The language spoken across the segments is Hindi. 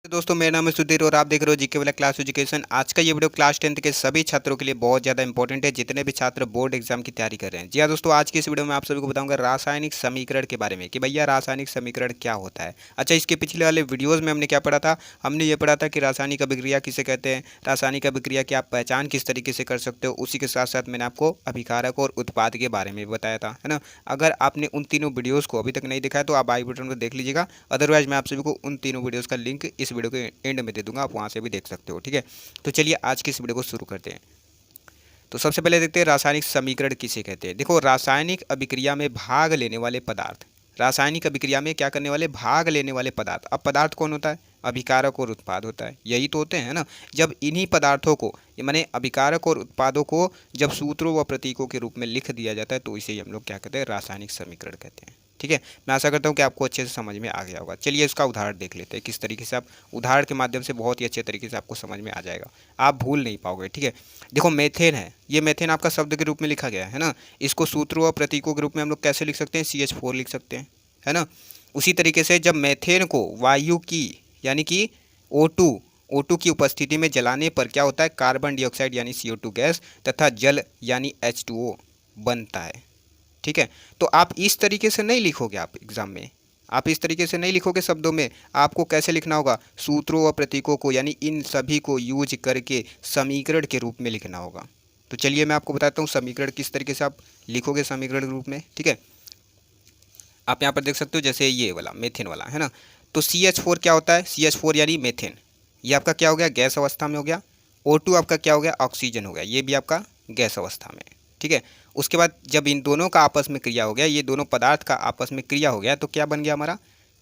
दोस्तों मेरा नाम है सुधीर और आप देख रहे हो जीके वाला क्लास एजुकेशन। आज का ये वीडियो क्लास 10th के सभी छात्रों के लिए बहुत ज़्यादा इंपॉर्टेंट है, जितने भी छात्र बोर्ड एग्जाम की तैयारी कर रहे हैं। जी हाँ दोस्तों, आज की इस वीडियो में आप सभी को बताऊंगा रासायनिक समीकरण के बारे में कि भैया रासायनिक समीकरण क्या होता है। अच्छा, इसके पिछले वाले वीडियोज़ में हमने क्या पढ़ा था? हमने ये पढ़ा था कि रासायनिक अभिक्रिया किसे कहते हैं, रासायनिक अभिक्रिया की आप पहचान किस तरीके से कर सकते हो। उसी के साथ साथ मैंने आपको अभिकारक और उत्पाद के बारे में भी बताया था, है ना। अगर आपने उन तीनों वीडियोज़ को अभी तक नहीं देखा है तो आप आई बटन को देख लीजिएगा। अदरवाइज मैं आप सभी को उन तीनों वीडियोज़ का लिंक इस वीडियो के एंड में दे दूंगा, आप वहां से भी देख सकते हो। ठीक है, तो चलिए आज की इस वीडियो को शुरू करते हैं। तो सबसे पहले देखते हैं रासायनिक समीकरण किसे कहते हैं। देखो, रासायनिक अभिक्रिया में भाग लेने वाले पदार्थ, रासायनिक अभिक्रिया में क्या करने वाले, भाग लेने वाले पदार्थ। अब पदार्थ कौन होता है? अभिकारक और उत्पाद होता है, यही तो होते हैं ना। जब इन्हीं पदार्थों को, माने अभिकारक और उत्पादों को जब सूत्रों व प्रतीकों के रूप में लिख दिया जाता है तो इसे ही हम लोग क्या कहते हैं, रासायनिक समीकरण कहते हैं। ठीक है, मैं आशा करता हूँ कि आपको अच्छे से समझ में आ गया होगा। चलिए इसका उदाहरण देख लेते हैं, किस तरीके से आप उदाहरण के माध्यम से बहुत ही अच्छे तरीके से आपको समझ में आ जाएगा, आप भूल नहीं पाओगे। ठीक है, देखो मेथेन है, ये मेथेन आपका शब्द के रूप में लिखा गया है ना। इसको सूत्रों व प्रतीकों के रूप में हम लोग कैसे लिख सकते हैं, CH4 लिख सकते हैं, है ना। उसी तरीके से जब मेथेन को वायु की यानी कि O2 की उपस्थिति में जलाने पर क्या होता है, कार्बन डाइऑक्साइड यानी CO2 गैस तथा जल यानी H2O बनता है। ठीक है, तो आप इस तरीके से नहीं लिखोगे, आप एग्जाम में आप इस तरीके से नहीं लिखोगे शब्दों में। आपको कैसे लिखना होगा, सूत्रों व प्रतीकों को यानी इन सभी को यूज करके समीकरण के रूप में लिखना होगा। तो चलिए मैं आपको बताता हूँ समीकरण किस तरीके से आप लिखोगे समीकरण के रूप में। ठीक है, आप यहाँ पर देख सकते हो, जैसे ये वाला मेथेन वाला है ना। तो CH4 क्या होता है, CH4 यानी मेथेन, ये आपका क्या हो गया, गैस अवस्था में हो गया। O2 आपका क्या हो गया, ऑक्सीजन हो गया, ये भी आपका गैस अवस्था में। ठीक है, उसके बाद जब इन दोनों का आपस में क्रिया हो गया, ये दोनों पदार्थ का आपस में क्रिया हो गया, तो क्या बन गया हमारा,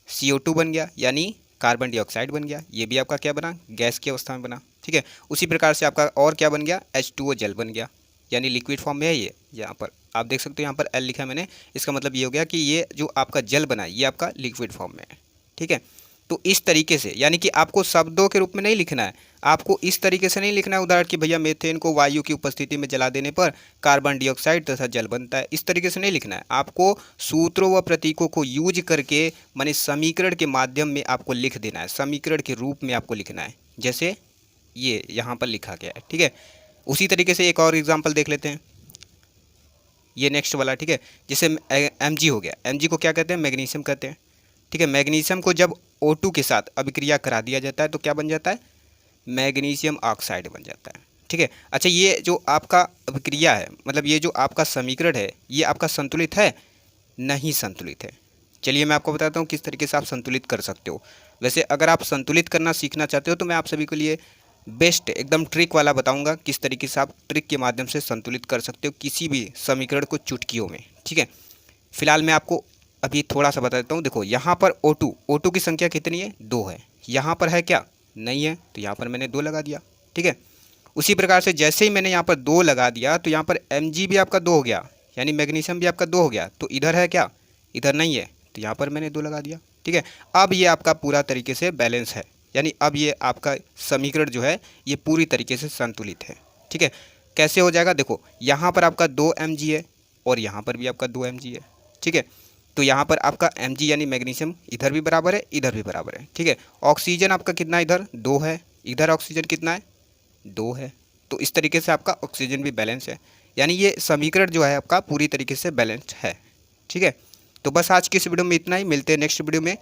CO2 बन गया यानी कार्बन डाइऑक्साइड बन गया। ये भी आपका क्या बना, गैस की अवस्था में बना। ठीक है, उसी प्रकार से आपका और क्या बन गया, H2O जल बन गया, यानी लिक्विड फॉर्म में है। ये यहाँ पर आप देख सकते हो, यहाँ पर L लिखा है मैंने, इसका मतलब ये हो गया कि ये जो आपका जल बना है ये आपका लिक्विड फॉर्म में है। ठीक है, तो इस तरीके से, यानी कि आपको शब्दों के रूप में नहीं लिखना है, आपको इस तरीके से नहीं लिखना है उदाहरण कि भैया मेथेन को वायु की उपस्थिति में जला देने पर कार्बन डाइऑक्साइड तथा जल बनता है, इस तरीके से नहीं लिखना है। आपको सूत्रों व प्रतीकों को यूज करके माने समीकरण के माध्यम में आपको लिख देना है, समीकरण के रूप में आपको लिखना है, जैसे ये यहाँ पर लिखा गया है। ठीक है, उसी तरीके से एक और एग्जाम्पल देख लेते हैं, ये नेक्स्ट वाला। ठीक है, जैसे Mg हो गया, Mg को क्या कहते हैं, मैग्नीशियम कहते हैं। ठीक है, मैग्नीशियम को जब O2 के साथ अभिक्रिया करा दिया जाता है तो क्या बन जाता है, मैग्नीशियम ऑक्साइड बन जाता है। ठीक है, अच्छा, ये जो आपका अभिक्रिया है, मतलब ये जो आपका समीकरण है, ये आपका संतुलित है, नहीं संतुलित है। चलिए मैं आपको बताता हूँ किस तरीके से आप संतुलित कर सकते हो। वैसे अगर आप संतुलित करना सीखना चाहते हो तो मैं आप सभी के लिए बेस्ट एकदम ट्रिक वाला बताऊंगा, किस तरीके से आप ट्रिक के माध्यम से संतुलित कर सकते हो किसी भी समीकरण को चुटकियों में। ठीक है, फिलहाल मैं आपको अभी थोड़ा सा बता देता हूँ। देखो यहाँ पर O2 की संख्या कितनी है, 2 है। यहाँ पर है क्या, नहीं है, तो यहाँ पर मैंने 2 लगा दिया। ठीक है, उसी प्रकार से जैसे ही मैंने यहाँ पर 2 लगा दिया तो यहाँ पर Mg भी आपका 2 हो गया, यानी मैग्नीशियम भी आपका 2 हो गया। तो इधर है क्या, इधर नहीं है, तो यहाँ पर मैंने 2 लगा दिया। ठीक है, अब ये आपका पूरा तरीके से बैलेंस है, यानी अब ये आपका समीकरण जो है ये पूरी तरीके से संतुलित है। ठीक है, कैसे हो जाएगा, देखो यहाँ पर आपका 2 Mg है और यहाँ पर भी आपका 2 Mg है। ठीक है, तो यहाँ पर आपका Mg यानी मैग्नीशियम इधर भी बराबर है, इधर भी बराबर है। ठीक है, ऑक्सीजन आपका कितना, इधर 2 है, इधर ऑक्सीजन कितना है, 2 है। तो इस तरीके से आपका ऑक्सीजन भी बैलेंस है, यानी ये समीकरण जो है आपका पूरी तरीके से बैलेंस्ड है। ठीक है, तो बस आज की इस वीडियो में इतना ही, मिलते हैं नेक्स्ट वीडियो में।